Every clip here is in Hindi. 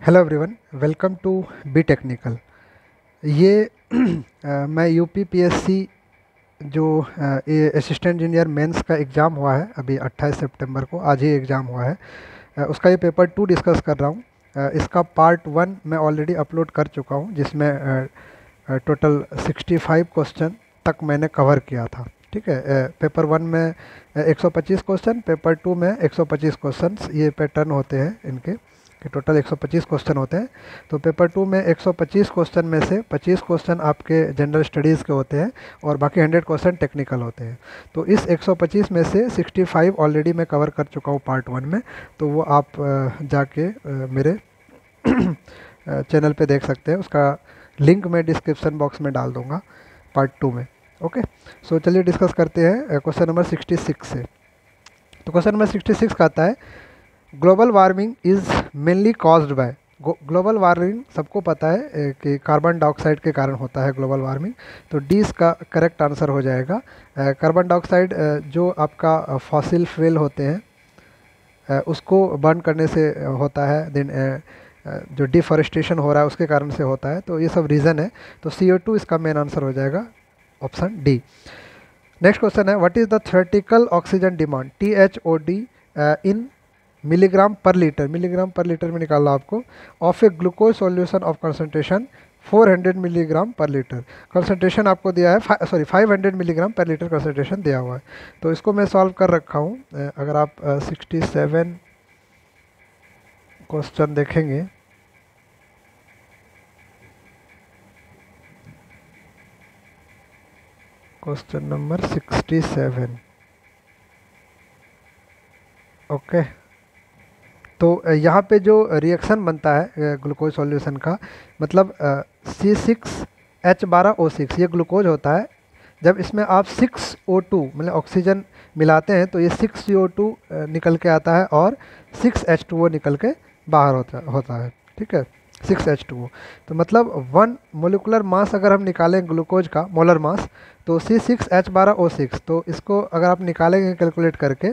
Hello everyone, welcome to B technical. ये मैं यूपीपीएससी जो असिस्टेंट इंजीनियर मेंस का एग्ज़ाम हुआ है अभी 28 सितंबर को, आज ही एग्ज़ाम हुआ है। उसका ये पेपर 2 डिस्कस कर रहा हूँ। इसका पार्ट 1 मैं ऑलरेडी अपलोड कर चुका हूँ, जिसमें टोटल 65 क्वेश्चन तक मैंने कवर किया था। ठीक है, पेपर 1 में 125 क्वेश्चन, पेपर 2 में 125 क्वेश्चन, ये पैटर्न होते हैं इनके कि टोटल 125 क्वेश्चन होते हैं। तो पेपर 2 में 125 क्वेश्चन में से 25 क्वेश्चन आपके जनरल स्टडीज़ के होते हैं और बाकी 100 क्वेश्चन टेक्निकल होते हैं। तो इस 125 में से 65 ऑलरेडी मैं कवर कर चुका हूँ पार्ट 1 में। तो वो आप जाके मेरे चैनल पे देख सकते हैं। उसका लिंक मैं डिस्क्रिप्शन बॉक्स में डाल दूँगा पार्ट 2 में। ओके, सो चलिए डिस्कस करते हैं क्वेश्चन नंबर 66 से। तो क्वेश्चन नंबर 66 का आता है, global warming is mainly caused by. Global warming सबको पता है कि कार्बन डाइऑक्साइड के कारण होता है ग्लोबल वार्मिंग। तो डी इसका करेक्ट आंसर हो जाएगा। कार्बन डाइऑक्साइड जो आपका फॉसिल फ्यूल होते हैं उसको बर्न करने से होता है। देन जो डिफॉरेस्टेशन हो रहा है उसके कारण से होता है। तो ये सब रीज़न है। तो CO2 इसका मेन आंसर हो जाएगा, ऑप्शन डी। नेक्स्ट क्वेश्चन है, what is the theoretical oxygen demand THOD in milligram पर लीटर में निकालना आपको, of A glucose solution of concentration 400 milligram पर लीटर। कंसंट्रेशन आपको दिया है 500 मिलीग्राम पर लीटर कंसंट्रेशन दिया हुआ है। तो इसको मैं सॉल्व कर रखा हूँ। अगर आप 67 क्वेश्चन देखेंगे, क्वेश्चन नंबर 67। ओके, तो यहाँ पे जो रिएक्शन बनता है ग्लूकोज सॉल्यूशन का, मतलब C6H12O6 ये ग्लूकोज होता है। जब इसमें आप 6O2 मतलब ऑक्सीजन मिलाते हैं तो ये 6CO2 निकल के आता है और 6H2O निकल के बाहर होता है। ठीक है, 6H2O। तो मतलब 1 मोलिकुलर मास अगर हम निकालें ग्लूकोज का मोलर मास, तो C6H12O6, तो इसको अगर आप निकालेंगे कैलकुलेट करके,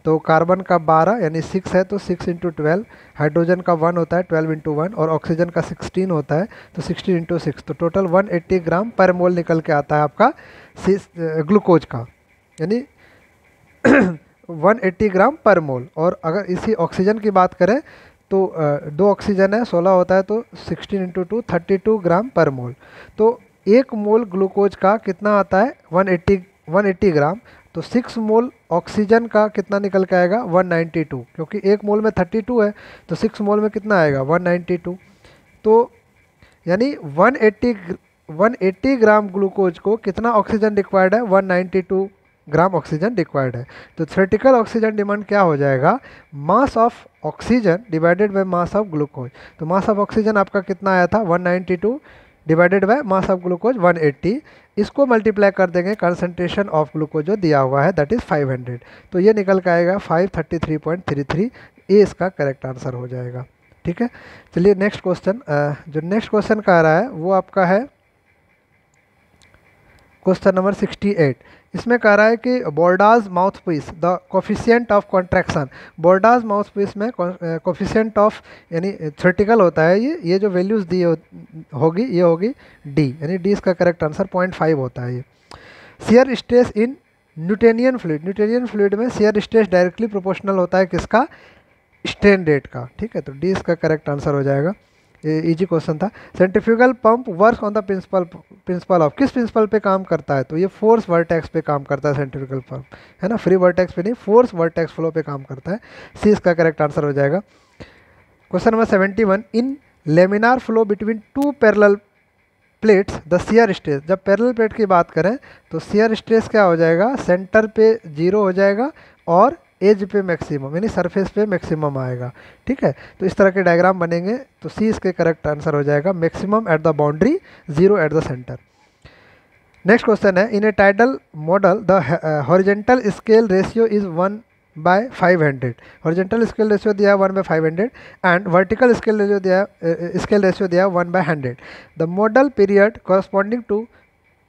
तो कार्बन का 12 यानी 6 है तो 6 इंटू 12, हाइड्रोजन का 1 होता है 12 इंटू 1, और ऑक्सीजन का 16 होता है तो 16 इंटू 6, तो टोटल 180 ग्राम पर मोल निकल के आता है आपका ग्लूकोज का, यानी 180 ग्राम पर मोल। और अगर इसी ऑक्सीजन की बात करें तो 2 ऑक्सीजन है 16 होता है तो 16 इंटू 2 32 ग्राम पर मोल। तो 1 मोल ग्लूकोज का कितना आता है 180 ग्राम। तो 6 मोल ऑक्सीजन का कितना निकल के आएगा 192, क्योंकि 1 मोल में 32 है तो 6 मोल में कितना आएगा 192। तो यानी 180 ग्राम ग्लूकोज को कितना ऑक्सीजन रिक्वायर्ड है 192 ग्राम ऑक्सीजन रिक्वायर्ड है। तो थ्योरेटिकल ऑक्सीजन डिमांड क्या हो जाएगा, mass of oxygen divided by mass of glucose. तो मास ऑफ ऑक्सीजन आपका कितना आया था 192 divided by mass of glucose 180। इसको मल्टीप्लाई कर देंगे कंसंट्रेशन ऑफ ग्लूकोज जो दिया हुआ है, दैट इज़ 500। तो ये निकल के आएगा 533.33। ये इसका करेक्ट आंसर हो जाएगा। ठीक है, चलिए नेक्स्ट क्वेश्चन। जो नेक्स्ट क्वेश्चन का आ रहा है वो आपका है क्वेश्चन नंबर 68। इसमें कह रहा है कि Borda's mouthpiece the coefficient of contraction. Borda's mouthpiece में कोफिशिएंट ऑफ यानी थ्योरेटिकल होता है, ये जो वैल्यूज़ दी होगी ये होगी डी, यानी डी इसका करेक्ट आंसर 0.5 होता है ये। Shear stress in Newtonian fluid में शियर स्ट्रेस डायरेक्टली प्रोपोर्शनल होता है किसका, स्ट्रेन रेट का। ठीक है, तो डी इसका करेक्ट आंसर हो जाएगा। ये इजी क्वेश्चन था। Centrifugal pump work on the principle of, किस प्रिंसिपल पे काम करता है, तो ये फोर्स वर्टेक्स पे काम करता है सेंट्रीफ्यूगल पंप, है ना, फ्री वर्टेक्स पे नहीं, फोर्स वर्टेक्स फ्लो पे काम करता है। सी इसका करेक्ट आंसर हो जाएगा। Question number 71, in laminar flow between 2 parallel plates the shear stress. जब पैरेलल प्लेट की बात करें तो शियर स्ट्रेस क्या हो जाएगा, सेंटर पे 0 हो जाएगा और एज पे मैक्सिमम यानी सरफेस पे मैक्सिमम आएगा। ठीक है, तो इस तरह के डायग्राम बनेंगे। तो सी इसके करेक्ट आंसर हो जाएगा, maximum at the boundary, 0 at the centre. Next question है, in a tidal model the horizontal scale ratio is 1/500। Horizontal scale ratio दिया है 1/500 एंड वर्टिकल स्केल रेशियो दिया है 1/100। The model period corresponding to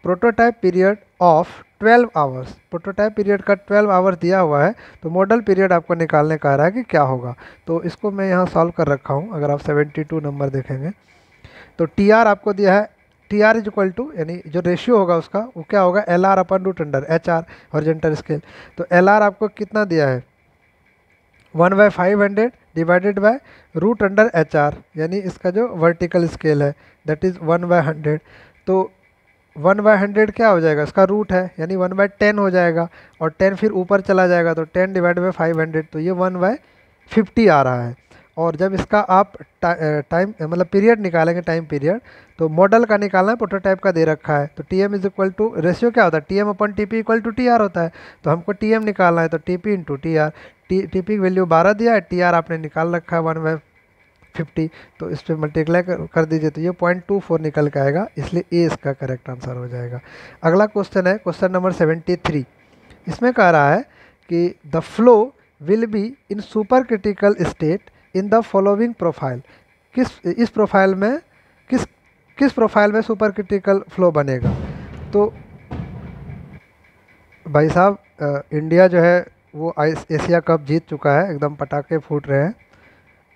prototype period of 12 hours, prototype period का 12 आवर्स दिया हुआ है, तो मॉडल पीरियड आपको निकालने का आ रहा है कि क्या होगा। तो इसको मैं यहाँ सॉल्व कर रखा हूँ। अगर आप 72 नंबर देखेंगे तो टी आर आपको दिया है, T R is equal to, यानी जो रेशियो होगा उसका वो क्या होगा, L R upon root under H R horizontal scale. तो एल आर आपको कितना दिया है, 1/500 divided by root under H R, यानी इसका जो वर्टिकल स्केल है दैट इज़ 1/100। तो 1/100 क्या हो जाएगा, इसका रूट है, यानी 1/10 हो जाएगा, और 10 फिर ऊपर चला जाएगा तो 10 डिवाइड बाई 500, तो ये 1/50 आ रहा है। और जब इसका आप टाइम मतलब पीरियड निकालेंगे, टाइम पीरियड, तो मॉडल का निकालना है, प्रोटोटाइप का दे रखा है, तो T M is equal to, ratio क्या होता है, T M upon T P equal to T R होता है, तो हमको टी एम निकालना है, तो T P into T R, T P की वैल्यू 12 दिया है, टी आर आपने निकाल रखा है 1/50, तो इस पर मल्टीप्लाई कर दीजिए, तो ये 0.24 निकल के आएगा, इसलिए ए इसका करेक्ट आंसर हो जाएगा। अगला क्वेश्चन है क्वेश्चन नंबर 73। इसमें कह रहा है कि the flow will be in super critical state in the following profile, इस प्रोफाइल में किस प्रोफाइल में सुपर क्रिटिकल फ्लो बनेगा। तो भाई साहब इंडिया जो है वो एशिया कप जीत चुका है, एकदम पटाखे फूट रहे हैं,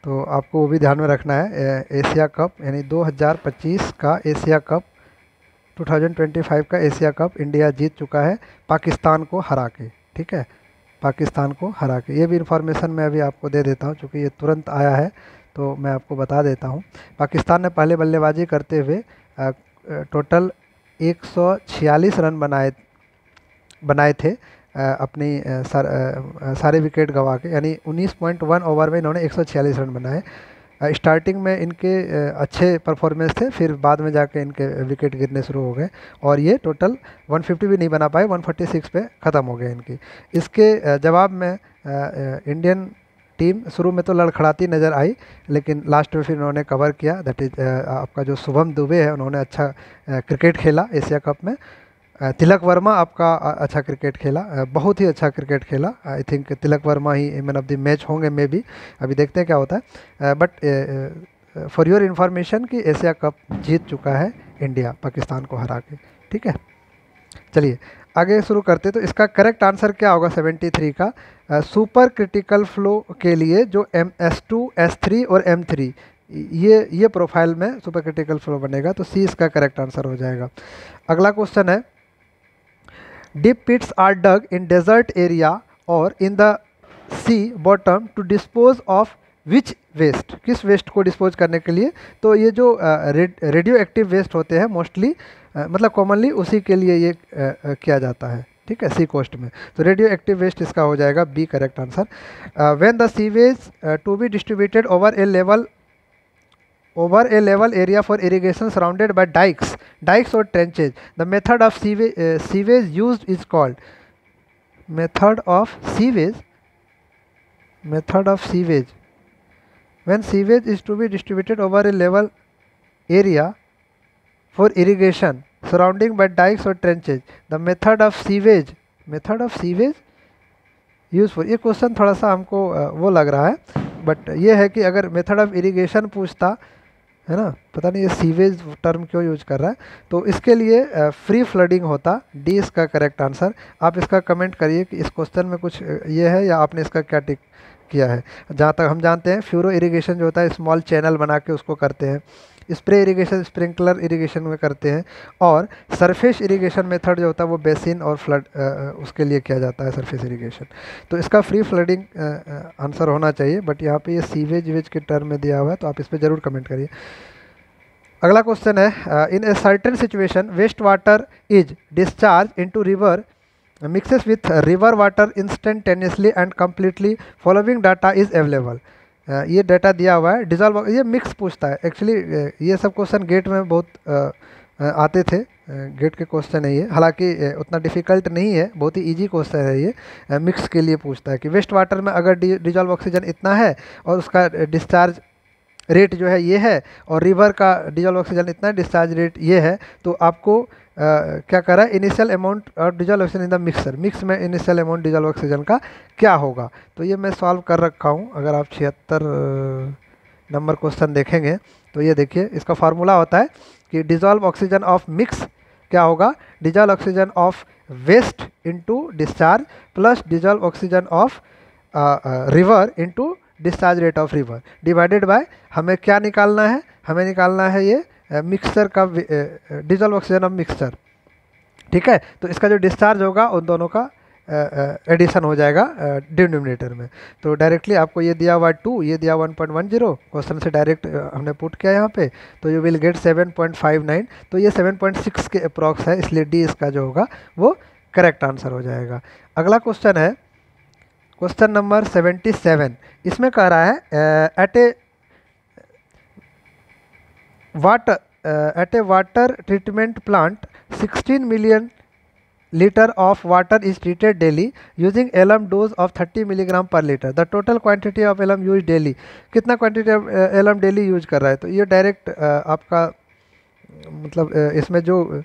तो आपको वो भी ध्यान में रखना है। एशिया कप यानी 2025 का एशिया कप, 2025 का एशिया कप इंडिया जीत चुका है पाकिस्तान को हरा के, ठीक है, पाकिस्तान को हरा के। ये भी इन्फॉर्मेशन मैं अभी आपको दे देता हूँ, चूँकि ये तुरंत आया है तो मैं आपको बता देता हूँ। पाकिस्तान ने पहले बल्लेबाजी करते हुए टोटल 146 रन बनाए थे अपनी सारे विकेट गंवा के, यानी 19.1 ओवर में इन्होंने 146 रन बनाए। स्टार्टिंग में इनके अच्छे परफॉर्मेंस थे, फिर बाद में जाके इनके विकेट गिरने शुरू हो गए, और ये टोटल 150 भी नहीं बना पाए, 146 पे ख़त्म हो गए इनकी। इसके जवाब में इंडियन टीम शुरू में तो लड़खड़ाती नज़र आई, लेकिन लास्ट में फिर उन्होंने कवर किया। दैट इज़ आपका जो शुभम दुबे है, उन्होंने अच्छा क्रिकेट खेला एशिया कप में। तिलक वर्मा आपका अच्छा क्रिकेट खेला, बहुत ही अच्छा क्रिकेट खेला। I think Tilak Varma he man of the match होंगे मे बी, अभी देखते हैं क्या होता है। बट फॉर योर इन्फॉर्मेशन कि एशिया कप जीत चुका है इंडिया पाकिस्तान को हरा के, ठीक है। चलिए आगे शुरू करते, तो इसका करेक्ट आंसर क्या होगा 73 का, सुपर क्रिटिकल फ्लो के लिए जो S2 S3 और M3 ये प्रोफाइल में सुपर क्रिटिकल फ्लो बनेगा, तो सी इसका करेक्ट आंसर हो जाएगा। अगला क्वेश्चन है, deep pits are dug in desert area or in the sea bottom to dispose of which waste, किस वेस्ट को डिस्पोज करने के लिए। तो ये जो रेडियो एक्टिव वेस्ट होते हैं मोस्टली, मतलब कॉमनली उसी के लिए ये किया जाता है, ठीक है, सी कोस्ट में। तो रेडियो एक्टिव वेस्ट इसका हो जाएगा B correct answer. When the sewage to be distributed over a level area for irrigation surrounded by dikes or trenches, the method of sewage used is called, method of sewage when sewage is to be distributed over a level area for irrigation surrounding by dikes or trenches, the method of sewage useful. ये क्वेश्चन थोड़ा सा हमको वो लग रहा है, बट ये है कि अगर मेथड ऑफ इरिगेशन पूछता है ना, पता नहीं ये सीवेज टर्म क्यों यूज कर रहा है, तो इसके लिए फ्री फ्लडिंग होता, डी इसका करेक्ट आंसर। आप इसका कमेंट करिए कि इस क्वेश्चन में कुछ ये है या आपने इसका क्या टिक किया है। जहाँ तक हम जानते हैं फ्यूरो इरिगेशन जो होता है स्मॉल चैनल बना के उसको करते हैं, स्प्रे इरिगेशन स्प्रिंकलर इरिगेशन में करते हैं, और सरफेस इरिगेशन मेथड जो होता है वो बेसिन और फ्लड उसके लिए किया जाता है, सरफेस इरिगेशन। तो इसका फ्री फ्लडिंग आंसर होना चाहिए, बट यहाँ पे ये सीवेज वेज के टर्म में दिया हुआ है, तो आप इस पर ज़रूर कमेंट करिए। अगला क्वेश्चन है, in a certain situation waste water is discharge into river mixes with river water instantaneously and completely following data is available. ये डाटा दिया हुआ है, डिजॉल्व, ये मिक्स पूछता है एक्चुअली। ये सब क्वेश्चन गेट में बहुत आते थे, गेट के क्वेश्चन है ये, हालांकि उतना डिफ़िकल्ट नहीं है, बहुत ही इजी क्वेश्चन है ये। मिक्स के लिए पूछता है कि वेस्ट वाटर में अगर डिजॉल्व ऑक्सीजन इतना है और उसका डिस्चार्ज रेट जो है ये है, और रिवर का डिजॉल्व ऑक्सीजन इतना डिस्चार्ज रेट ये है, तो आपको क्या करा है, इनिशियल अमाउंट और dissolve oxygen in the mix में इनिशियल अमाउंट डिजॉल्व ऑक्सीजन का क्या होगा। तो ये मैं सॉल्व कर रखा हूँ। अगर आप 76 नंबर क्वेश्चन देखेंगे तो ये देखिए, इसका फार्मूला होता है कि डिजॉल्व ऑक्सीजन ऑफ मिक्स क्या होगा, dissolve oxygen of waste into discharge plus dissolve oxygen of river into discharge rate of river divided by, हमें क्या निकालना है, हमें निकालना है ये मिक्सचर का डिजॉल्व ऑक्सीजन ऑफ मिक्सचर। ठीक है, तो इसका जो डिस्चार्ज होगा उन दोनों का एडिशन हो जाएगा डिनोमिनेटर में। तो डायरेक्टली आपको ये दिया हुआ 2, ये दिया 1.10, क्वेश्चन से डायरेक्ट हमने पुट किया यहाँ पे, तो यू विल गेट 7.59। तो ये 7.6 के अप्रॉक्स है, इसलिए डी इसका जो होगा वो करेक्ट आंसर हो जाएगा। अगला क्वेश्चन है क्वेश्चन नंबर 77। इसमें कह रहा है at a water treatment plant 16 million liter of water is treated daily using alum dose of 30 milligram per liter. The total quantity of alum used daily, कितना quantity of alum daily use कर रहा है। तो ये डायरेक्ट आपका मतलब इसमें जो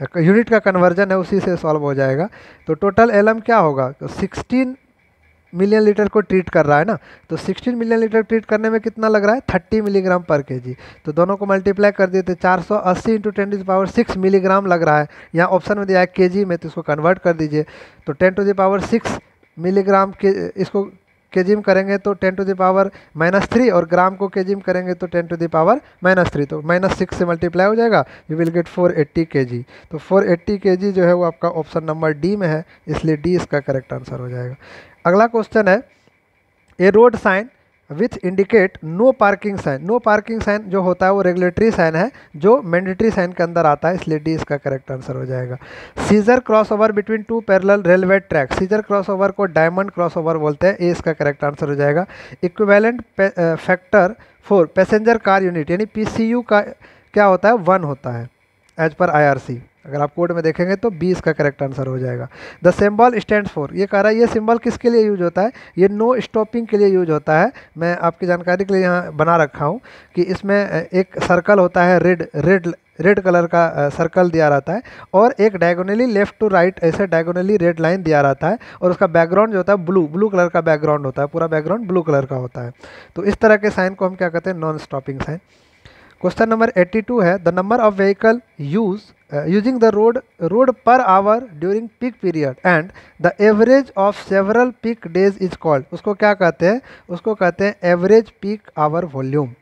यूनिट का कन्वर्जन है उसी से सॉल्व हो जाएगा। तो टोटल एलम क्या होगा, तो 16 मिलियन लीटर को ट्रीट कर रहा है ना, तो 16 मिलियन लीटर ट्रीट करने में कितना लग रहा है, 30 मिलीग्राम पर केजी। तो दोनों को मल्टीप्लाई कर दिए तो 480 इंटू 10⁻6 मिलीग्राम लग रहा है। यहाँ ऑप्शन में दिया है केजी में, तो इसको कन्वर्ट कर दीजिए। तो 10⁻6 मिलीग्राम के इसको केजी में करेंगे तो 10⁻³ और ग्राम को केजी में करेंगे तो 10⁻⁻3, तो -6 से मल्टीप्लाई हो जाएगा, यू विल गेट 480 केजी। तो 480 केजी जो है वो आपका ऑप्शन नंबर डी में है, इसलिए डी इसका करेक्ट आंसर हो जाएगा। अगला क्वेश्चन है a road sign which indicate no parking sign. No parking sign जो होता है वो रेगुलेटरी साइन है जो मैंडेटरी साइन के अंदर आता है, इसलिए डी इसका करेक्ट आंसर हो जाएगा। Scissor crossover between 2 parallel railway track, scissor crossover को डायमंड क्रॉसओवर बोलते हैं, ए इसका करेक्ट आंसर हो जाएगा। Equivalent factor for passenger car unit यानी पीसीयू का क्या होता है, 1 होता है एज पर आईआरसी। अगर आप कोड में देखेंगे तो 20 का करेक्ट आंसर हो जाएगा। द सिंबल स्टैंड्स फॉर, ये कह रहा है ये सिंबल किसके लिए यूज होता है, ये नो स्टॉपिंग के लिए यूज होता है। मैं आपकी जानकारी के लिए यहाँ बना रखा हूँ कि इसमें एक सर्कल होता है, रेड कलर का सर्कल दिया रहता है, और एक डायगोनली लेफ्ट टू राइट ऐसे डायगोनली रेड लाइन दिया रहता है, और उसका बैकग्राउंड जो होता है ब्लू कलर का बैकग्राउंड होता है, पूरा बैकग्राउंड ब्लू कलर का होता है। तो इस तरह के साइन को हम क्या कहते हैं, non stopping sign. Question number 82 है the number of vehicle using the road per hour during peak period and the average of several peak days is called. उसको क्या कहते हैं, उसको कहते हैं average peak hour volume.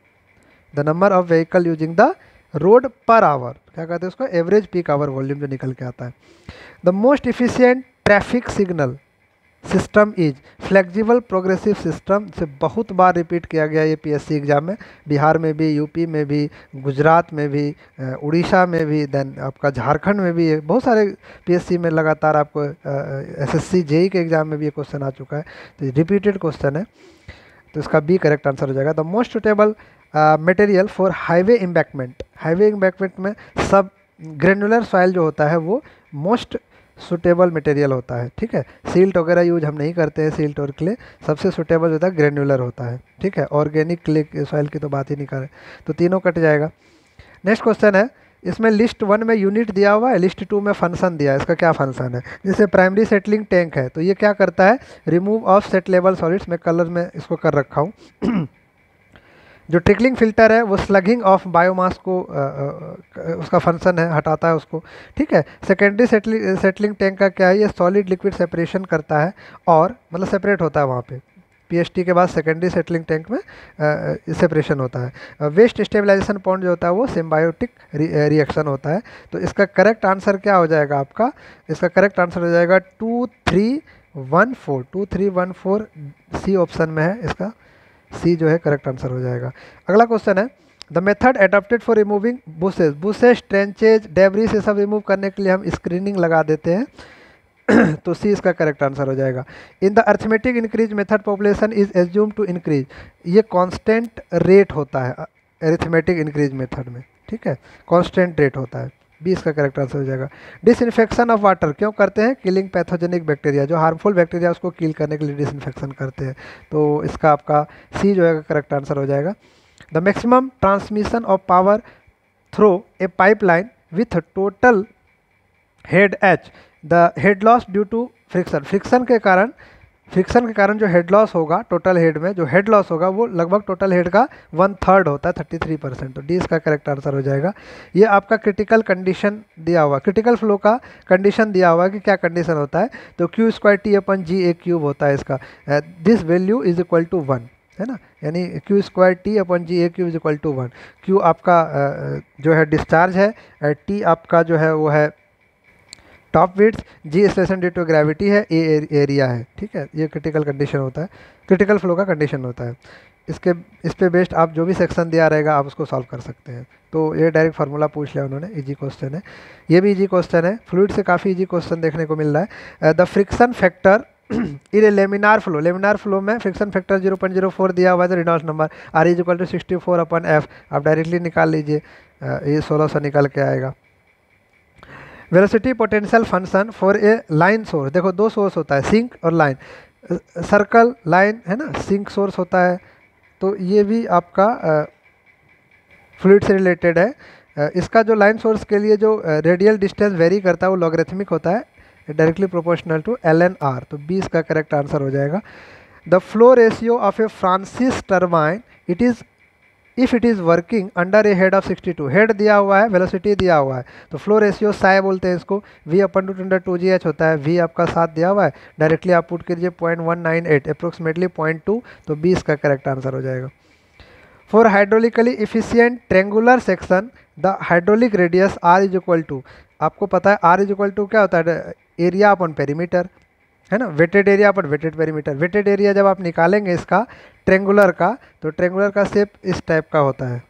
The number of vehicle using the road per hour क्या कहते हैं उसको, एवरेज पीक आवर वॉल्यूम जो निकल के आता है। The most efficient traffic signal system is flexible progressive system, से बहुत बार रिपीट किया गया ये पीएससी एग्जाम में, बिहार में भी, यूपी में भी, गुजरात में भी, उड़ीसा में भी, देन आपका झारखंड में भी, बहुत सारे पीएससी में लगातार आपको एसएससी जेई के एग्जाम में भी ये क्वेश्चन आ चुका है, तो रिपीटेड क्वेश्चन है, तो इसका बी करेक्ट आंसर हो जाएगा। The most suitable material for highway embankment, highway embankment में सब ग्रेनुलर सॉइल जो होता है वो मोस्ट सुटेबल मटेरियल होता है। ठीक है, सील्ट वगैरह यूज हम नहीं करते हैं सील्ट और क्ले, सबसे सुटेबल होता है ग्रेनुलर होता है। ठीक है, ऑर्गेनिक क्ले सॉइल की तो बात ही नहीं करें, तो तीनों कट जाएगा। नेक्स्ट क्वेश्चन है, इसमें लिस्ट 1 में यूनिट दिया हुआ है, लिस्ट 2 में फंक्शन दिया है, इसका क्या फंक्शन है। जैसे प्राइमरी सेटलिंग टैंक है तो ये क्या करता है, remove of set level solids, में कलर में इसको कर रखा हूँ। जो ट्रिकलिंग फिल्टर है वो स्लगिंग ऑफ बायोमास को उसका फंक्शन है, हटाता है उसको। ठीक है, सेकेंडरी सेटलिंग टैंक का क्या है, ये सॉलिड लिक्विड सेपरेशन करता है, और मतलब सेपरेट होता है वहाँ पे, पीएसटी के बाद सेकेंडरी सेटलिंग टैंक में सेपरेशन होता है। वेस्ट स्टेबलाइजेशन पॉइंट जो होता है वो सिम्बायोटिक रिएक्शन होता है। तो इसका करेक्ट आंसर क्या हो जाएगा आपका, इसका करेक्ट आंसर हो जाएगा 2314 सी ऑप्शन में है, इसका सी जो है करेक्ट आंसर हो जाएगा। अगला क्वेश्चन है the method adopted for removing bushes tranches debris, ये सब रिमूव करने के लिए हम स्क्रीनिंग लगा देते हैं। तो सी इसका करेक्ट आंसर हो जाएगा। In the arithmetic increase method population is assume to increase, ये कांस्टेंट रेट होता है अरिथमेटिक इंक्रीज मेथड में। ठीक है, कांस्टेंट रेट होता है, बी इसका करेक्ट आंसर हो जाएगा। डिसइंफेक्शन ऑफ वाटर क्यों करते हैं, किलिंग पैथोजेनिक बैक्टीरिया, जो हार्मफुल बैक्टीरिया उसको किल करने के लिए डिसइंफेक्शन करते हैं, तो इसका आपका सी जो है करेक्ट आंसर हो जाएगा। The maximum transmission of power through a pipeline with total head H, the head loss due to friction, friction के कारण फ्रिक्शन के कारण जो हेड लॉस होगा, टोटल हेड में जो हेड लॉस होगा वो लगभग टोटल हेड का 1/3 होता है, 33%। तो डी इसका करेक्ट आंसर हो जाएगा। ये आपका क्रिटिकल कंडीशन दिया हुआ, क्रिटिकल फ्लो का कंडीशन दिया हुआ कि क्या कंडीशन होता है, तो Q square T upon G A cube होता है इसका, this value is equal to 1, है ना, यानी Q square T upon G A cube is equal to 1। Q आपका जो है डिस्चार्ज है, टी आपका जो है वो है top width, G station due to gravity है, ए एरिया है, ठीक है। ये क्रिटिकल कंडीशन होता है, क्रिटिकल फ्लो का कंडीशन होता है। इस पे बेस्ड आप जो भी सेक्शन दिया रहेगा आप उसको सॉल्व कर सकते हैं। तो ये डायरेक्ट फार्मूला पूछ लिया उन्होंने, इजी क्वेश्चन है, ये भी इजी क्वेश्चन है। फ्लूइड से काफ़ी इजी क्वेश्चन देखने को मिल रहा है। The friction factor in laminar flow में फ्रिक्शन फैक्टर 0.04 दिया हुआ है, Reynolds number R is equal to 64/F। आप डायरेक्टली निकाल लीजिए, ये 1600 निकल के आएगा। Velocity potential function for a line source, देखो दो सोर्स होता है, सिंक और लाइन, सर्कल लाइन है ना, सिंक सोर्स होता है। तो ये भी आपका फ्लूइड से रिलेटेड है। इसका जो लाइन सोर्स के लिए जो रेडियल डिस्टेंस वेरी करता है वो लॉगरिथमिक होता है, डायरेक्टली प्रोपोर्शनल टू ln/r। तो 20 का करेक्ट आंसर हो जाएगा। The flow ratio of A Francis turbine it is if it is working under A head of 62, head दिया हुआ है, वेलोसिटी दिया हुआ है, तो फ्लो रेशियो साई बोलते हैं इसको, v/2/2gh होता है, v आपका 7 दिया हुआ है, डायरेक्टली आप पुट कीजिए 0.198 अप्रोक्सीमेटली 0.2, तो 20 का करेक्ट आंसर हो जाएगा। For hydraulically efficient triangular section the hydraulic radius r is equal to, आपको पता है r इज इक्वल टू क्या होता है, एरिया अपॉन पेरीमीटर, है ना, वेटेड एरिया पर वेटेड पेरीमीटर। वेटेड एरिया जब आप निकालेंगे इसका ट्रेंगुलर का, तो ट्रेंगुलर का शेप इस टाइप का होता है,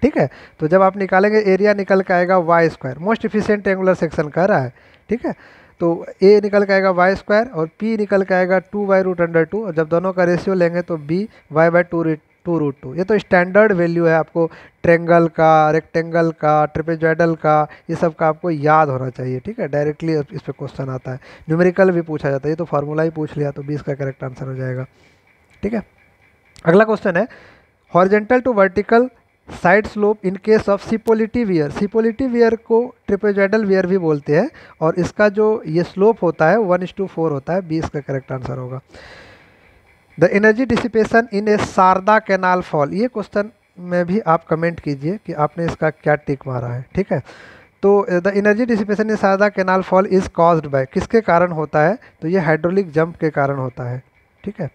ठीक है। तो जब आप निकालेंगे एरिया निकल के आएगा Y square, most efficient triangular section कह रहा है, ठीक है। तो ए निकल के आएगा वाई स्क्वायर और पी निकल के आएगा 2/√2, और जब दोनों का रेशियो लेंगे तो बी y/2√2। ये तो स्टैंडर्ड वैल्यू है, आपको ट्रेंगल का, रेक्टेंगल का, ट्रेपेजॉइडल का, ये सब का आपको याद होना चाहिए, ठीक है। डायरेक्टली इस पे क्वेश्चन आता है, न्यूमेरिकल भी पूछा जाता है, ये तो फार्मूला ही पूछ लिया, तो 20 का करेक्ट आंसर हो जाएगा, ठीक है। अगला क्वेश्चन है horizontal to vertical side slope in case of Cipolletti weir. Cipolletti weir को ट्रिपेजॉइडल वियर भी बोलते हैं, और इसका जो ये स्लोप होता है 1:4 होता है, 20 का करेक्ट आंसर होगा। The energy dissipation in a Sharda canal fall, ये क्वेश्चन में भी आप कमेंट कीजिए कि आपने इसका क्या टिक मारा है, ठीक है। तो the energy dissipation in Sharda canal fall is caused by, किसके कारण होता है, तो ये हाइड्रोलिक जंप के कारण होता है, ठीक है।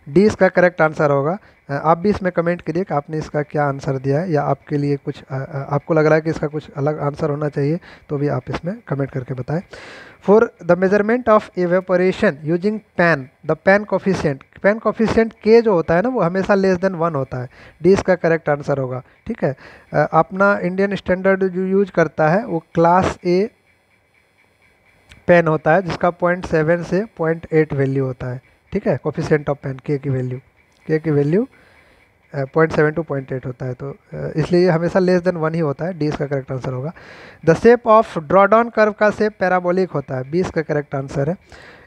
डी इसका करेक्ट आंसर होगा। आप भी इसमें कमेंट करिए कि आपने इसका क्या आंसर दिया है, या आपके लिए कुछ आपको लग रहा है कि इसका कुछ अलग आंसर होना चाहिए, तो भी आप इसमें कमेंट करके बताएं। For the measurement of evaporation using pan, the pan coefficient के जो होता है ना वो हमेशा <1 होता है, डी इसका करेक्ट आंसर होगा, ठीक है। अपना इंडियन स्टैंडर्ड जो यूज करता है वो क्लास ए पेन होता है, जिसका 0.7 से 0.8 वैल्यू होता है, ठीक है। कोफिशिएंट ऑफ पेन के की वैल्यू 0.7 to 0.8 होता है, तो इसलिए हमेशा <1 ही होता है, डी इसका करेक्ट आंसर होगा। The shape of drawdown curve का शेप पैराबोलिक होता है, 20 का करेक्ट आंसर है।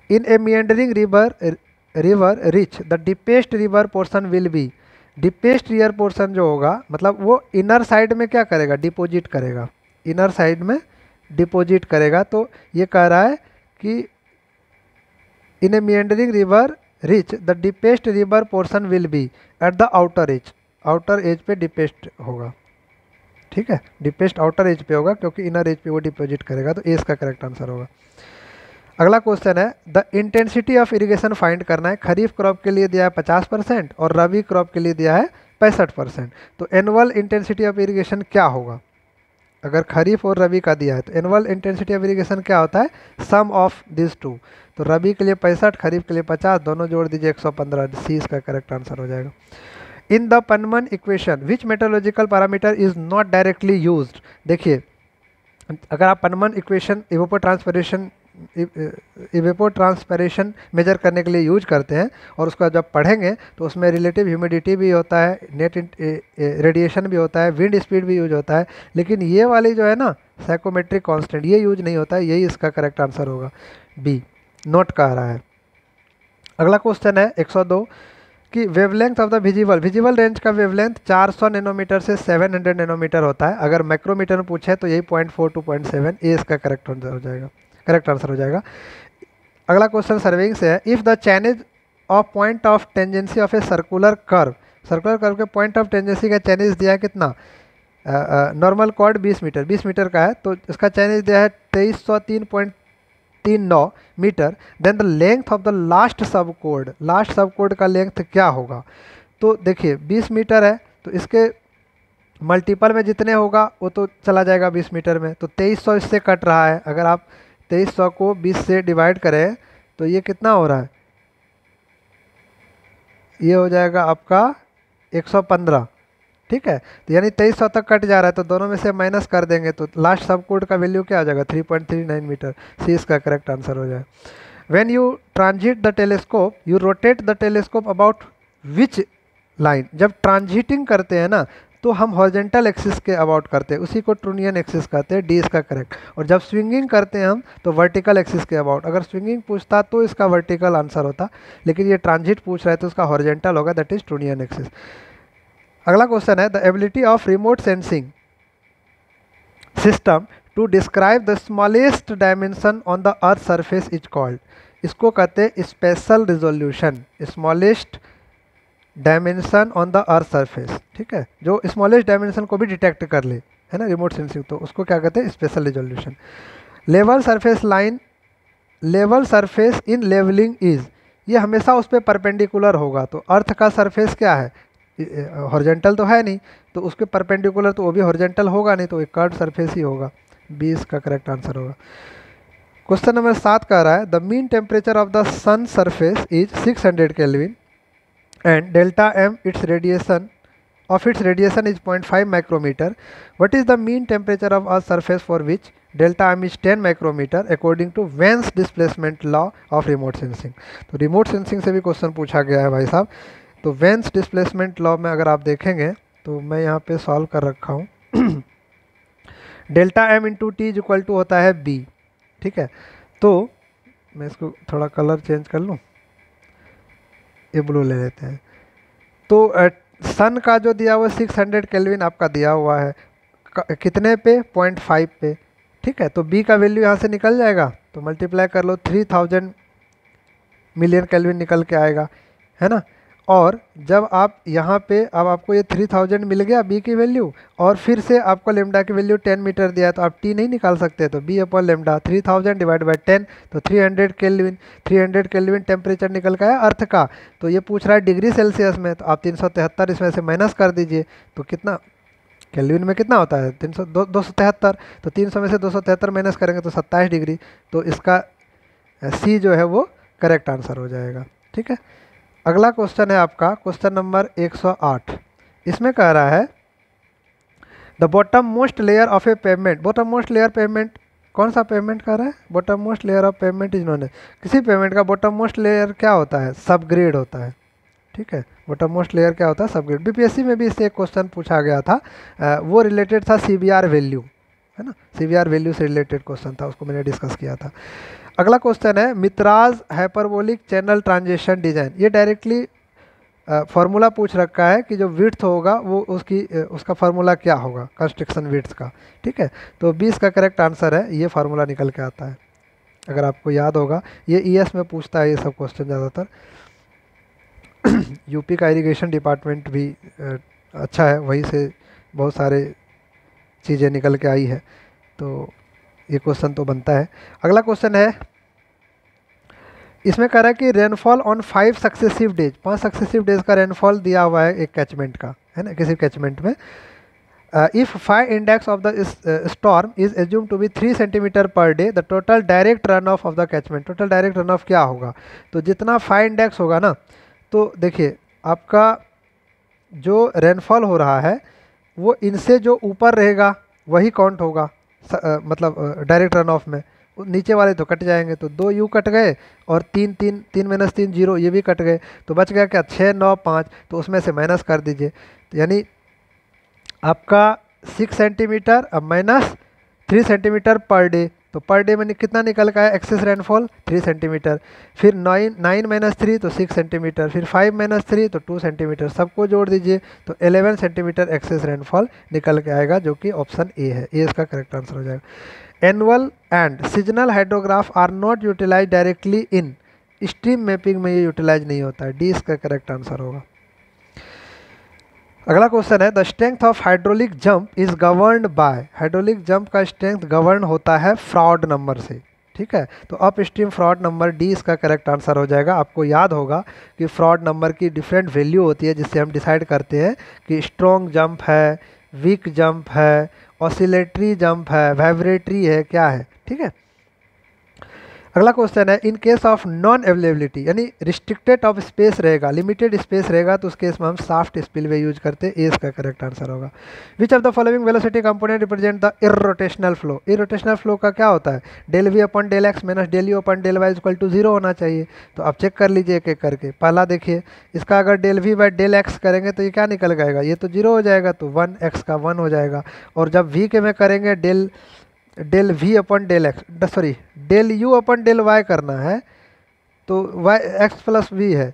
In a meandering river reach the deepest river portion will be, deepest river portion जो होगा मतलब वो इनर साइड में क्या करेगा, डिपोजिट करेगा, इनर साइड में डिपोजिट करेगा। तो ये कह रहा है कि in a meandering river reach the deepest river portion will be at the outer edge पे डीपेस्ट होगा, ठीक है। डीपेस्ट आउटर एज पे होगा क्योंकि इनर एज पे वो डिपोजिट करेगा, तो ए इसका करेक्ट आंसर होगा। अगला क्वेश्चन है the intensity of irrigation find करना है। खरीफ क्रॉप के लिए दिया है 50% और रबी क्रॉप के लिए दिया है 65%। तो एनुअल इंटेंसिटी ऑफ इरिगेशन क्या होगा, अगर खरीफ और रबी का दिया है तो एनुअल इंटेंसिटी ऑफ इरिगेशन क्या होता है, सम ऑफ दिस टू। तो रबी के लिए 65, खरीफ के लिए 50, दोनों जोड़ दीजिए 115, सी इसका करेक्ट आंसर हो जाएगा। In the Penman equation which meteorological parameter is not directly used. देखिए अगर आप Penman equation evapotranspiration measure करने के लिए यूज करते हैं और उसका जब पढ़ेंगे तो उसमें रिलेटिव ह्यूमिडिटी भी होता है, नेट रेडिएशन भी होता है, विंड स्पीड भी यूज होता है, लेकिन ये वाली जो है ना साइकोमेट्रिक कांस्टेंट ये यूज नहीं होता है, यही इसका करेक्ट आंसर होगा, बी नोट कह रहा है। अगला क्वेश्चन है 102 कि wavelength of the visible range का वेवलेंथ 400 नैनोमीटर से 700 नैनोमीटर होता है। अगर माइक्रोमीटर में पूछे तो यही 0.4 to 0.7, ए इसका करेक्ट आंसर हो जाएगा। अगला क्वेश्चन सर्वेइंग से है, if the चैनेज of point of tangency of a circular curve के पॉइंट ऑफ टेंजेंसी का चैनेज दिया है कितना, नॉर्मल कॉर्ड 20 मीटर का है, तो इसका चैनेज दिया है 2303.39 metre. Then the length of the last sub कोड का लेंथ क्या होगा। तो देखिए 20 मीटर है, तो इसके मल्टीपल में जितने होगा वो तो चला जाएगा 20 मीटर में, तो 2300 इससे कट रहा है। अगर आप 2300 को 20 से डिवाइड करें तो ये कितना हो रहा है, ये हो जाएगा आपका 115, ठीक है। तो यानी 2300 तक कट जा रहा है, तो दोनों में से माइनस कर देंगे तो लास्ट सब कोड का वैल्यू क्या आ जाएगा, 3.39 मीटर। सी इसका करेक्ट आंसर हो जाएगा। When you transit the telescope you rotate the telescope about which line. जब ट्रांजिटिंग करते हैं ना तो हम हॉरिजेंटल एक्सिस के अबाउट करते हैं, उसी को ट्रूनियन एक्सिस कहते हैं, डी इसका करेक्ट। और जब स्विंगिंग करते हैं हम तो वर्टिकल एक्सिस के अबाउट। अगर स्विंगिंग पूछता तो इसका वर्टिकल आंसर होता, लेकिन ये ट्रांजिट पूछ रहा है तो इसका हॉरिजेंटल होगा, दैट इज ट्रूनियन एक्सिस। अगला क्वेश्चन है, the ability of remote sensing system to describe the smallest dimension on the earth surface is called. इसको कहते हैं spatial resolution, smallest dimension on the earth surface, ठीक है, जो स्मॉलेस्ट डायमेंशन को भी डिटेक्ट कर ले, है ना, रिमोट सेंसिंग, तो उसको क्या कहते हैं, spatial resolution. Level surface in levelling is, ये हमेशा उस पर परपेंडिकुलर होगा। तो अर्थ का सरफेस क्या है, हॉरिजेंटल तो है नहीं, तो उसके परपेंडिकुलर तो वो भी हॉरिजेंटल होगा नहीं, तो एक कर्व सरफेस ही होगा। 20 का करेक्ट आंसर होगा। क्वेश्चन नंबर 7 कह रहा है, the mean temperature of the sun surface is 600 kelvin and delta m its radiation is 0.5 micrometer. What is the mean temperature of Earth's surface for which delta m is 10 micrometer according to Wen's displacement law of remote sensing? तो रिमोट सेंसिंग से भी क्वेश्चन पूछा गया है भाई साहब। तो वेंस डिस्प्लेसमेंट लॉ में अगर आप देखेंगे तो मैं यहाँ पे सॉल्व कर रखा हूँ। Delta m into T is equal to होता है b, ठीक है। तो मैं इसको थोड़ा कलर चेंज कर लूँ, ये ब्लू ले लेते हैं। तो सन का जो दिया हुआ 600 केल्विन आपका दिया हुआ है, कितने पे, 0.5 पे, ठीक है। तो बी का वैल्यू यहाँ से निकल जाएगा, तो मल्टीप्लाई कर लो, 3000 मिलियन केल्विन निकल के आएगा, है ना। और जब आप यहाँ पे, अब आपको ये 3000 मिल गया बी की वैल्यू, और फिर से आपको लेमडा की वैल्यू 10 मीटर दिया है, तो आप टी नहीं निकाल सकते, तो B upon lambda 3000 divide by 10, तो 300 केल्विन टेम्परेचर निकल का है अर्थ का। तो ये पूछ रहा है डिग्री सेल्सियस में, तो आप 373 इसमें से माइनस कर दीजिए, तो कितना केल्विन में कितना होता है, 273, तो 300 में से 273 माइनस करेंगे तो 27 डिग्री। तो इसका सी जो है वो करेक्ट आंसर हो जाएगा, ठीक है। अगला क्वेश्चन है आपका क्वेश्चन नंबर 108। इसमें कह रहा है, the bottom most layer of a pavement. Bottom most layer pavement, कौन सा पेवमेंट कह रहा है, bottom most layer of pavement is known as. किसी पेवमेंट का बॉटम मोस्ट लेयर क्या होता है, सबग्रेड होता है, ठीक है। बॉटम मोस्ट लेयर क्या होता है, सबग्रेड। बीपीएससी में भी इससे एक क्वेश्चन पूछा गया था, वो रिलेटेड था सीबीआर वैल्यू, है ना, सीबीआर वैल्यू से रिलेटेड क्वेश्चन था, उसको मैंने डिस्कस किया था। अगला क्वेश्चन है, मित्राज हाइपरबोलिक चैनल ट्रांजिशन डिजाइन। ये डायरेक्टली फार्मूला पूछ रखा है कि जो विड्थ होगा वो उसका फार्मूला क्या होगा, कंस्ट्रक्शन विड्थ का, ठीक है। तो 20 का करेक्ट आंसर है, ये फार्मूला निकल के आता है, अगर आपको याद होगा। ये ईएस में पूछता है ये सब क्वेश्चन ज़्यादातर। यूपी का इरिगेशन डिपार्टमेंट भी अच्छा है, वहीं से बहुत सारे चीज़ें निकल के आई है, तो ये क्वेश्चन तो बनता है। अगला क्वेश्चन है, इसमें कह रहा है कि rainfall on 5 successive days, 5 successive days का रेनफॉल दिया हुआ है एक कैचमेंट का, है ना, किसी कैचमेंट में। If 5 index of the storm is assume to be 3 centimetre per day, the total direct run off the catchment. Total direct run off क्या होगा, तो जितना 5 इंडेक्स होगा ना, तो देखिए आपका जो रेनफॉल हो रहा है वो इनसे जो ऊपर रहेगा वही काउंट होगा, मतलब डायरेक्ट रन ऑफ में। नीचे वाले तो कट जाएंगे, तो 2 यू कट गए और 3 3 3 माइनस 3 0, ये भी कट गए, तो बच गया क्या, 6 9 5, तो उसमें से माइनस कर दीजिए। तो यानी आपका 6 सेंटीमीटर अब माइनस 3 सेंटीमीटर पर डे, तो पर डे में कितना निकल का है एक्सेस रेनफॉल 3 सेंटीमीटर, फिर 9 माइनस 3 तो 6 सेंटीमीटर, फिर 5 माइनस 3 तो 2 सेंटीमीटर, सबको जोड़ दीजिए तो 11 सेंटीमीटर एक्सेस रेनफॉल निकल के आएगा, जो कि ऑप्शन ए है, ए इसका करेक्ट आंसर हो जाएगा। Annual and seasonal hydrograph are not utilize directly in stream mapping में ये यूटिलाइज नहीं होता है। डी इसका करेक्ट आंसर होगा। अगला क्वेश्चन है the strength of hydraulic jump is governed bye. Hydraulic jump का स्ट्रेंथ गवर्न होता है फ्रॉड नंबर से। ठीक है, तो up stream fraud number, D इसका करेक्ट आंसर हो जाएगा। आपको याद होगा कि फ्रॉड नंबर की डिफरेंट वैल्यू होती है जिससे हम डिसाइड करते हैं कि स्ट्रॉन्ग जंप है, वीक जंप है, ऑसिलेटरी जंप है, वाइब्रेटरी है, क्या है। ठीक है, अगला क्वेश्चन है इन केस ऑफ नॉन अवेलेबिलिटी, यानी रिस्ट्रिक्टेड ऑफ स्पेस रहेगा, लिमिटेड स्पेस रहेगा, तो उस केस में हम साफ्ट स्पिलवे यूज करते हैं। ए इसका करेक्ट आंसर होगा। Which of the following velocity component represent the irrotational flow. Irrotational flow का क्या होता है, del v upon del x minus del u upon del y equal to 0 होना चाहिए। तो आप चेक कर लीजिए एक एक करके। पहला देखिए, इसका अगर del v by del x करेंगे तो ये क्या निकल जाएगा, ये तो 0 हो जाएगा, तो 1 एक्स का 1 हो जाएगा। और जब वी के में करेंगे del v upon del x, sorry del you upon del y करना है, तो वाई एक्स प्लस वी है,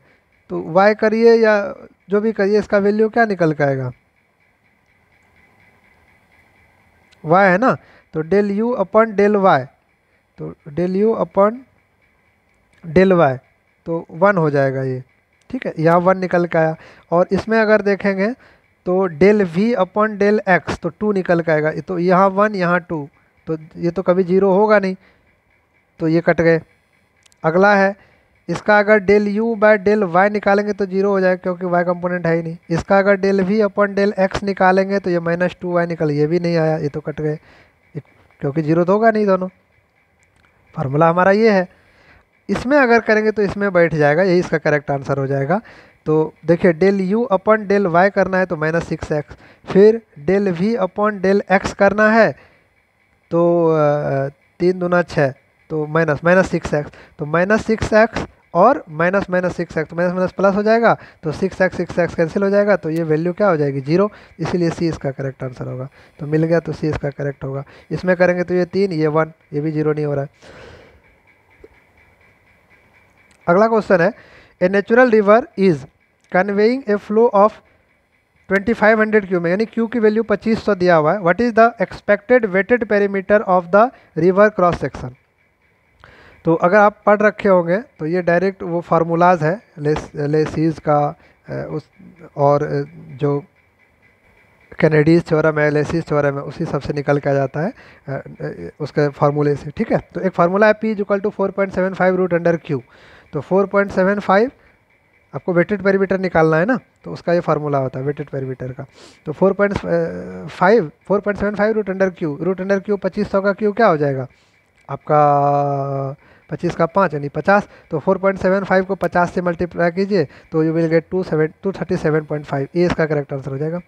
तो वाई करिए या जो भी करिए, इसका वैल्यू क्या निकल के आएगा, वाई है ना। तो del you upon del Y, तो del you upon del Y, तो 1 हो जाएगा ये। ठीक है, यहाँ 1 निकल के आया। और इसमें अगर देखेंगे तो del v upon del x, तो 2 निकल के आएगा। तो यहाँ 1 यहाँ 2, तो ये तो कभी 0 होगा नहीं, तो ये कट गए। अगला है इसका अगर del u by del y निकालेंगे तो 0 हो जाएगा क्योंकि वाई कंपोनेंट है ही नहीं। इसका अगर del v upon del x निकालेंगे तो ये -2y निकल, ये भी नहीं आया, ये तो कट गए क्योंकि 0 तो होगा नहीं दोनों। फार्मूला हमारा ये है। इसमें अगर करेंगे तो इसमें बैठ जाएगा, यही इसका करेक्ट आंसर हो जाएगा। तो देखिए del you upon del y करना है तो -6x, फिर del v upon del x करना है तो 3 दूना 6, तो -6x, तो -6x और -6x, तो माइनस प्लस हो जाएगा, तो 6x कैंसिल हो जाएगा, तो ये वैल्यू क्या हो जाएगी 0, इसीलिए सी इसका करेक्ट आंसर होगा। तो मिल गया, तो सी इसका करेक्ट होगा। इसमें करेंगे तो ये 3, ये 1, ये भी 0 नहीं हो रहा है। अगला क्वेश्चन है a natural river is conveying A flow of 2500 Q में, यानी क्यू की वैल्यू 2500 दिया हुआ है। What is the expected wetted perimeter of the river cross section. तो अगर आप पढ़ रखे होंगे तो ये डायरेक्ट वो फार्मूलाज है लेसीज का, उस और जो कैनेडीज थ्योरम है, लेसीज थ्योरम है, उसी सबसे निकल के आ जाता है उसके फार्मूले से। ठीक है, तो एक फार्मूला है P = 4.75 रूट अंडर क्यू। तो 4.75 आपको वेटेड पेरीमीटर निकालना है ना, तो उसका ये फार्मूला होता है वेटेड पेरीमीटर का। तो 4.75 रूट अंडर क्यू, 2500 का क्यू क्या हो जाएगा आपका 25 का 5 यानी 50। तो 4.75 को 50 से मल्टीप्लाई कीजिए तो यू विल गेट 237.5। ये इसका करेक्ट आंसर हो जाएगा।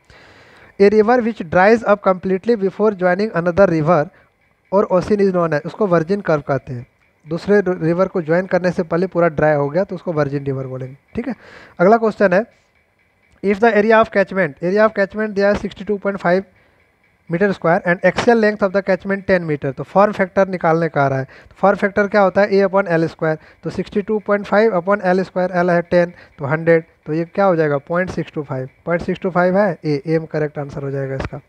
A river which ड्राइज up completely before joining another river और ओशन इज नोन है, उसको वर्जिन कर्व कहते हैं। दूसरे रिवर को ज्वाइन करने से पहले पूरा ड्राई हो गया तो उसको वर्जिन रिवर बोलेंगे। ठीक है, अगला क्वेश्चन है if the area of catchment दिया है 62.5 metre square and axial length of the catchment 10 metre. तो फॉर्म फैक्टर निकालने का आ रहा है। तो फॉर्म फैक्टर क्या होता है A/L²। तो 62.5/L², L है 10, तो 100, तो ये क्या हो जाएगा 0.625 है, ए में करेक्ट आंसर हो जाएगा इसका।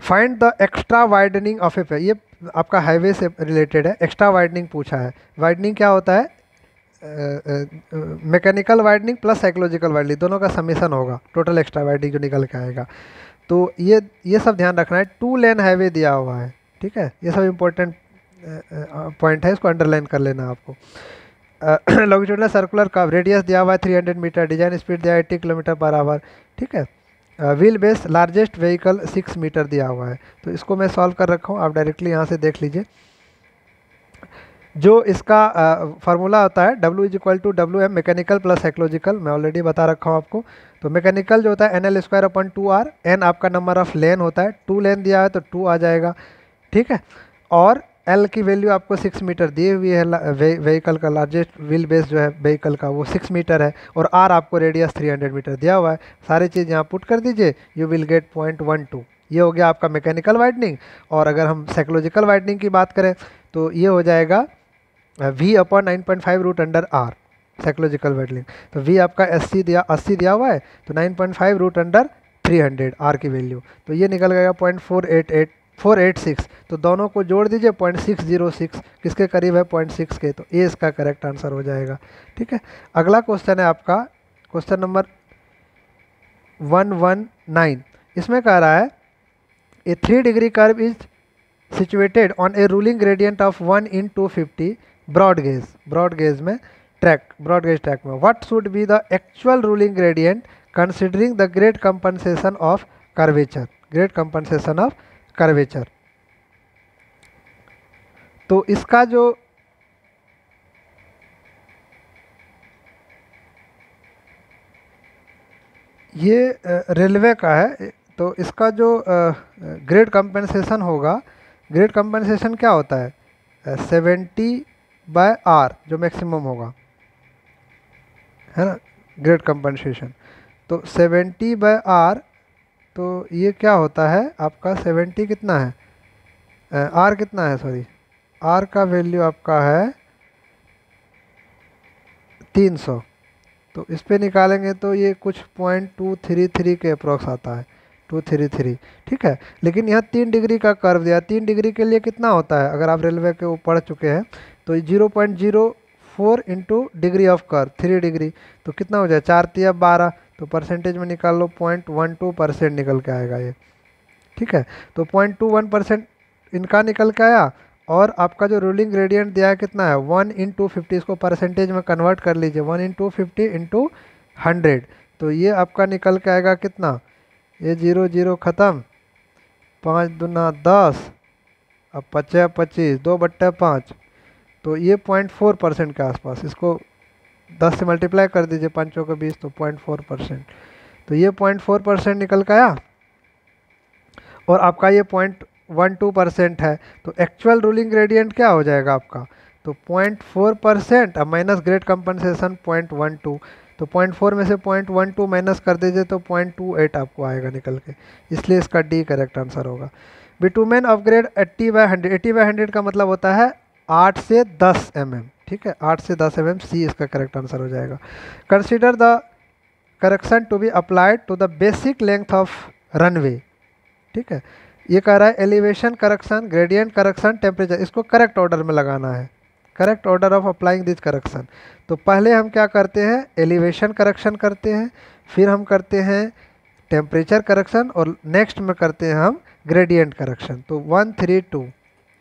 Find the extra widening of a, ये आपका हाईवे से रिलेटेड है। एक्स्ट्रा वाइडनिंग पूछा है। वाइडनिंग क्या होता है, mechanical widening plus psychological widening, दोनों का समीशन होगा, टोटल एक्स्ट्रा वाइडनिंग जो निकल के आएगा। तो ये सब ध्यान रखना है। 2 लेन हाईवे दिया हुआ है। ठीक है, ये सब इंपॉर्टेंट पॉइंट है, इसको अंडरलाइन कर लेना आपको। लॉन्गिट्यूडनल सर्कुलर कर्व, रेडियस दिया हुआ है 300 मीटर, डिजाइन स्पीड दिया है 80 km/h। ठीक है, wheel base largest vehicle 6 metre दिया हुआ है। तो इसको मैं सॉल्व कर रखा हूँ, आप डायरेक्टली यहाँ से देख लीजिए। जो इसका फार्मूला होता है W m mechanical plus psychological, मैं ऑलरेडी बता रखा हूँ आपको। तो मैकेनिकल जो होता है NL²/2R, N आपका नंबर ऑफ लेन होता है, 2 लेन दिया है तो 2 आ जाएगा। ठीक है, और L की वैल्यू आपको 6 मीटर दी हुई है, व्हीकल का लार्जेस्ट व्हील बेस जो है व्हीकल का वो 6 मीटर है, और R आपको रेडियस 300 मीटर दिया हुआ है। सारी चीज़ यहाँ पुट कर दीजिए, यू विल गेट 0.12। ये हो गया आपका मैकेनिकल वाइडनिंग। और अगर हम साइकोलॉजिकल वाइडनिंग की बात करें तो ये हो जाएगा V/9.5 root under R psychological widening. तो V आपका 80 दिया हुआ है, तो 9.5 रूट अंडर 300 R की वैल्यू, तो ये निकल गया 486, तो दोनों को जोड़ दीजिए 0.606, किसके करीब है 0.6 के, तो ए इसका करेक्ट आंसर हो जाएगा। ठीक है, अगला क्वेश्चन है आपका क्वेश्चन नंबर 119। इसमें कह रहा है a 3 degree curve is situated on a ruling gradient of 1 in 250 broad gauge में ब्रॉड गेज ट्रैक में, what should be the actual ruling gradient considering the grade compensation of curvature. तो इसका जो ये रेलवे का है, तो इसका जो ग्रेड कंपनसेशन होगा, ग्रेड कंपनसेशन क्या होता है 70/R जो मैक्सिमम होगा, है ना, ग्रेड कंपनसेशन। तो 70/R, तो ये क्या होता है आपका 70 कितना है, R कितना है, सॉरी R का वैल्यू आपका है 300, तो इस पे निकालेंगे तो ये कुछ 0.233 के अप्रोक्स आता है, 233। ठीक है, लेकिन यहाँ 3 डिग्री का कर्व दिया, 3 डिग्री के लिए कितना होता है, अगर आप रेलवे के ऊपर पढ़ चुके हैं तो 0.04 into degree of curve 3 degree, तो कितना हो जाए 4×3=12, तो परसेंटेज में निकाल लो 0.12% निकल के आएगा ये। ठीक है, तो 0.21% इनका निकल के आया, और आपका जो रूलिंग ग्रेडियंट दिया है कितना है 1 in 250, इसको परसेंटेज में कन्वर्ट कर लीजिए 1 in 250 इंटू 100, तो ये आपका निकल के आएगा कितना, ये 0 0 ख़त्म, 5 दूना 10, अब 5 25, 2/5, तो ये 0.4% के आसपास, इसको 10 से मल्टीप्लाई कर दीजिए 5 चौके 20, तो 0.4%, तो ये 0.4% निकल के आया, और आपका ये 0.12% है, तो एक्चुअल रूलिंग ग्रेडियंट क्या हो जाएगा आपका, तो 0.4% अब माइनस ग्रेड कंपनसेशन 0.12, तो 0.4 में से 0.12 माइनस कर दीजिए तो 0.28 आपको आएगा निकल के, इसलिए इसका डी करेक्ट आंसर होगा। बिटुमेन ऑफ ग्रेड 80/100, 80/100 का मतलब होता है 8 से 10 mm। ठीक है, 8 से 10 mm, सी इसका करेक्ट आंसर हो जाएगा। Consider the correction to be applied to the basic length of runway. ठीक है, ये कह रहा है elevation correction, gradient correction, temperature, इसको करेक्ट ऑर्डर में लगाना है, correct order of applying this correction. तो पहले हम क्या करते हैं, एलिवेशन करेक्शन करते हैं, फिर हम करते हैं टेम्परेचर करेक्शन, और नेक्स्ट में करते हैं हम ग्रेडियंट करेक्शन। तो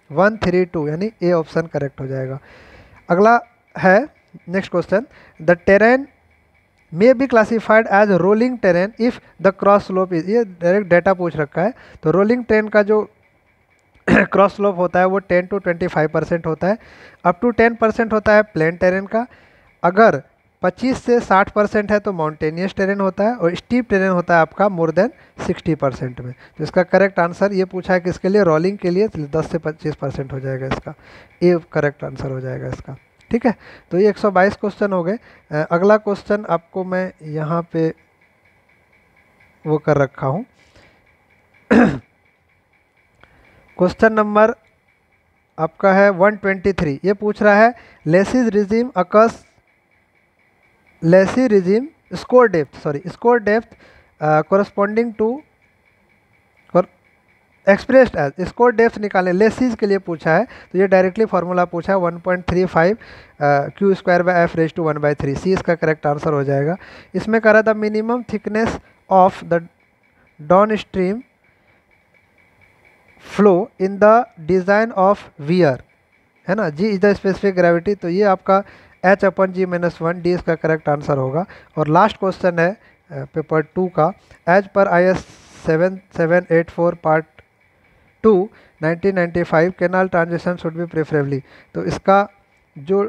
132 यानी ए ऑप्शन करेक्ट हो जाएगा। अगला है next question, the terrain may be classified as rolling terrain if the cross slope is, ये डायरेक्ट डेटा पूछ रखा है, तो रोलिंग टेरेन का जो क्रॉस स्लोप होता है वो 10 to 25% होता है, अप टू 10% होता है प्लेन टेरेन का, अगर 25 से 60% है तो माउंटेनियस टेरेन होता है, और स्टीप टेरेन होता है आपका मोर देन 60% में। तो इसका करेक्ट आंसर ये पूछा है किसके लिए, रोलिंग के लिए, 10 से 25% हो जाएगा इसका, ये करेक्ट आंसर हो जाएगा इसका। ठीक है, तो ये 122 क्वेश्चन हो गए। अगला क्वेश्चन आपको मैं यहाँ पे वो कर रखा हूँ क्वेश्चन नंबर आपका है 123, ये पूछ रहा है लेसिस रिजिम अकस, Lacey regime scour depth corresponding to expressed as, scour depth निकालें, लेसीज के लिए पूछा है, तो ये डायरेक्टली फार्मूला पूछा है 1.35 Q²/F⁻⁻⁴, सी इसका करेक्ट आंसर हो जाएगा। इसमें कह रहा था minimum thickness of the down stream flow in the design of wear, है ना, जी इज द स्पेसिफिक ग्रेविटी, तो ये आपका H/G-1, डी इसका करेक्ट आंसर होगा। और लास्ट क्वेश्चन है पेपर 2 का, as per IS 7784 part 2 1995 canal transition should be preferably, तो इसका जो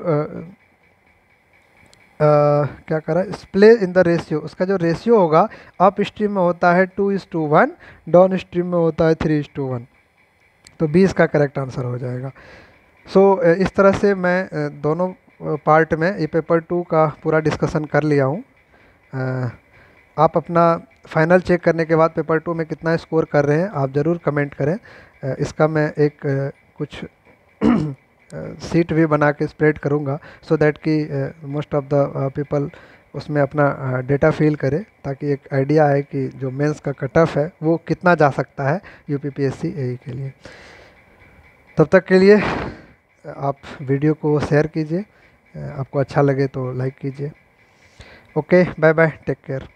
क्या कर रहा है, स्प्ले इन द रेशियो, उसका जो रेशियो होगा अप स्ट्रीम में होता है 2:1, डाउन स्ट्रीम में होता है 3:1, तो 20 का करेक्ट आंसर हो जाएगा। सो इस तरह से मैं दोनों पार्ट में ये पेपर 2 का पूरा डिस्कशन कर लिया हूँ। आप अपना फाइनल चेक करने के बाद पेपर 2 में कितना स्कोर कर रहे हैं आप ज़रूर कमेंट करें। इसका मैं एक कुछ सीट भी बना के स्प्रेड करूँगा, सो दैट कि मोस्ट ऑफ द पीपल उसमें अपना डेटा फिल करें, ताकि एक आइडिया आए कि जो मेंस का कट ऑफ है वो कितना जा सकता है यूपीपीएससी एई के लिए। तब तक के लिए आप वीडियो को शेयर कीजिए, आपको अच्छा लगे तो लाइक कीजिए। Okay, bye bye, take care.